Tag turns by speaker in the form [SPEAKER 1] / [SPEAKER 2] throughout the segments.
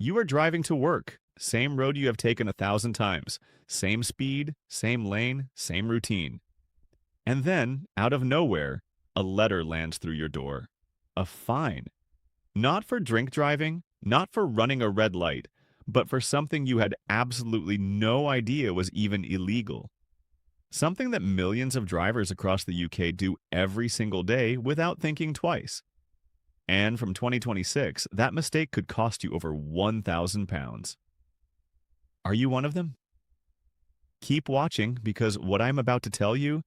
[SPEAKER 1] You are driving to work, same road you have taken 1,000 times, same speed, same lane, same routine. And then, out of nowhere, a letter lands through your door. A fine. Not for drink driving, not for running a red light, but for something you had absolutely no idea was even illegal. Something that millions of drivers across the UK do every single day without thinking twice. And from 2026, that mistake could cost you over £1,000. Are you one of them? Keep watching because what I'm about to tell you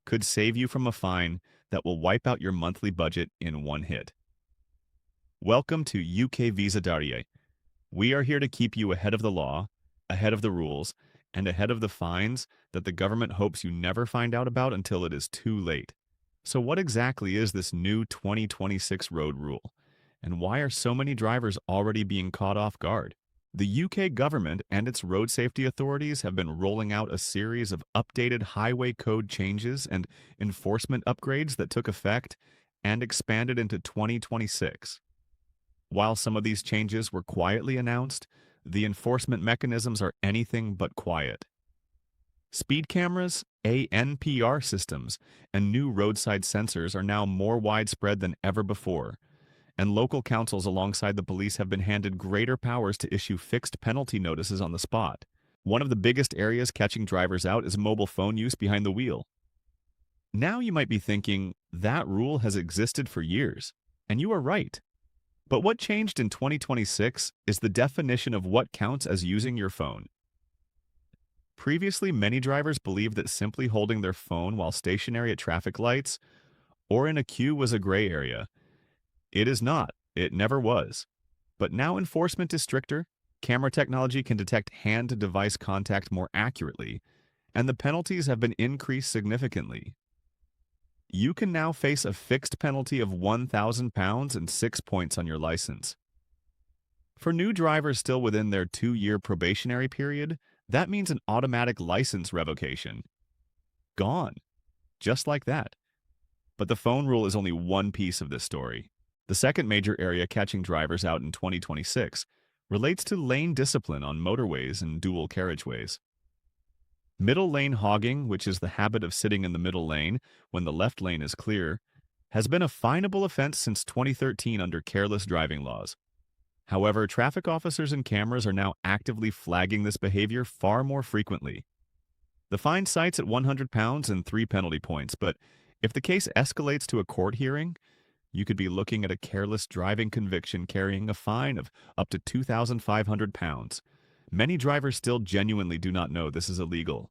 [SPEAKER 1] could save you from a fine that will wipe out your monthly budget in one hit. Welcome to UK Visa Darye. We are here to keep you ahead of the law, ahead of the rules, and ahead of the fines that the government hopes you never find out about until it is too late. So what exactly is this new 2026 road rule? And why are so many drivers already being caught off guard? The UK government and its road safety authorities have been rolling out a series of updated highway code changes and enforcement upgrades that took effect and expanded into 2026. While some of these changes were quietly announced, the enforcement mechanisms are anything but quiet. Speed cameras, ANPR systems, and new roadside sensors are now more widespread than ever before, and local councils alongside the police have been handed greater powers to issue fixed penalty notices on the spot. One of the biggest areas catching drivers out is mobile phone use behind the wheel. Now you might be thinking, that rule has existed for years, and you are right. But what changed in 2026 is the definition of what counts as using your phone. Previously, many drivers believed that simply holding their phone while stationary at traffic lights or in a queue was a gray area. It is not. It never was. But now enforcement is stricter, camera technology can detect hand-to-device contact more accurately, and the penalties have been increased significantly. You can now face a fixed penalty of £1,000 and 6 points on your license. For new drivers still within their 2-year probationary period, that means an automatic license revocation. Gone. Just like that. But the phone rule is only one piece of this story. The second major area catching drivers out in 2026 relates to lane discipline on motorways and dual carriageways. Middle lane hogging, which is the habit of sitting in the middle lane when the left lane is clear, has been a finable offense since 2013 under careless driving laws. However, traffic officers and cameras are now actively flagging this behavior far more frequently. The fine cites at £100 and 3 penalty points, but if the case escalates to a court hearing, you could be looking at a careless driving conviction carrying a fine of up to £2,500. Many drivers still genuinely do not know this is illegal.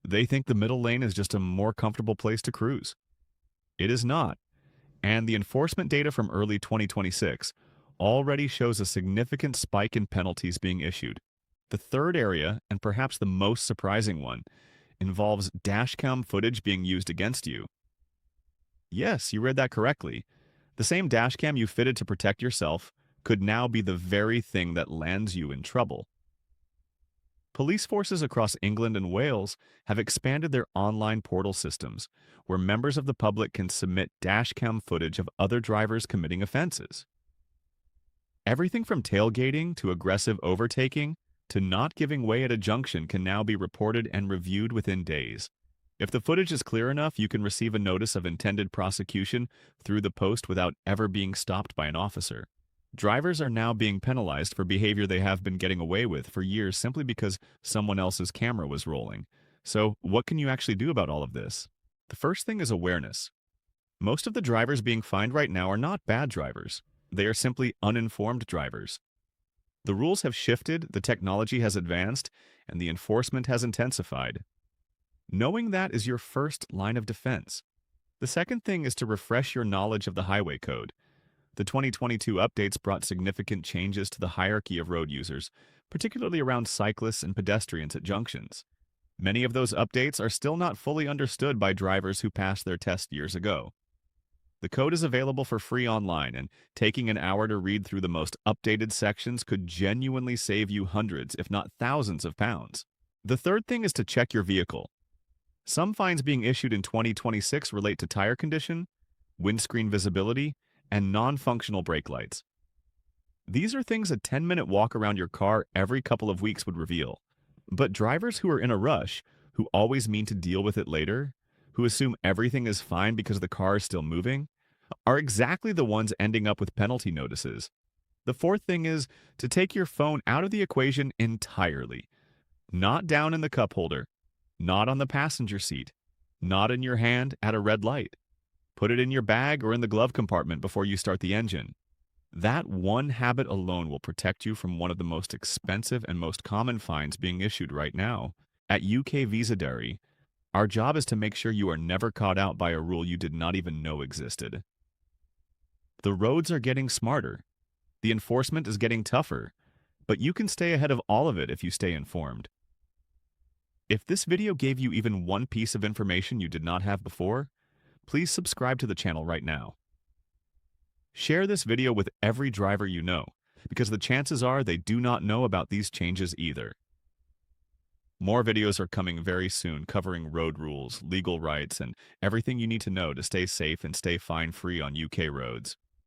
[SPEAKER 1] They think the middle lane is just a more comfortable place to cruise. It is not, and the enforcement data from early 2026 already shows a significant spike in penalties being issued. The third area, and perhaps the most surprising one, involves dashcam footage being used against you. Yes, you read that correctly. The same dashcam you fitted to protect yourself could now be the very thing that lands you in trouble. Police forces across England and Wales have expanded their online portal systems, where members of the public can submit dashcam footage of other drivers committing offenses. Everything from tailgating to aggressive overtaking to not giving way at a junction can now be reported and reviewed within days. If the footage is clear enough, you can receive a notice of intended prosecution through the post without ever being stopped by an officer. Drivers are now being penalized for behavior they have been getting away with for years simply because someone else's camera was rolling. So, what can you actually do about all of this? The first thing is awareness. Most of the drivers being fined right now are not bad drivers. They are simply uninformed drivers. The rules have shifted, the technology has advanced, and the enforcement has intensified. Knowing that is your first line of defense. The second thing is to refresh your knowledge of the highway code. The 2022 updates brought significant changes to the hierarchy of road users, particularly around cyclists and pedestrians at junctions. Many of those updates are still not fully understood by drivers who passed their test years ago. The code is available for free online, and taking an hour to read through the most updated sections could genuinely save you hundreds, if not thousands of pounds. The third thing is to check your vehicle. Some fines being issued in 2026 relate to tire condition, windscreen visibility, and non-functional brake lights. These are things a 10-minute walk around your car every couple of weeks would reveal. But drivers who are in a rush, who always mean to deal with it later, who assume everything is fine because the car is still moving, are exactly the ones ending up with penalty notices. The fourth thing is to take your phone out of the equation entirely. Not down in the cup holder, not on the passenger seat, not in your hand at a red light. Put it in your bag or in the glove compartment before you start the engine. That one habit alone will protect you from one of the most expensive and most common fines being issued right now. At UK Visadary, our job is to make sure you are never caught out by a rule you did not even know existed. The roads are getting smarter. The enforcement is getting tougher, but you can stay ahead of all of it if you stay informed. If this video gave you even one piece of information you did not have before, please subscribe to the channel right now. Share this video with every driver you know, because the chances are they do not know about these changes either. More videos are coming very soon covering road rules, legal rights, and everything you need to know to stay safe and stay fine-free on UK roads.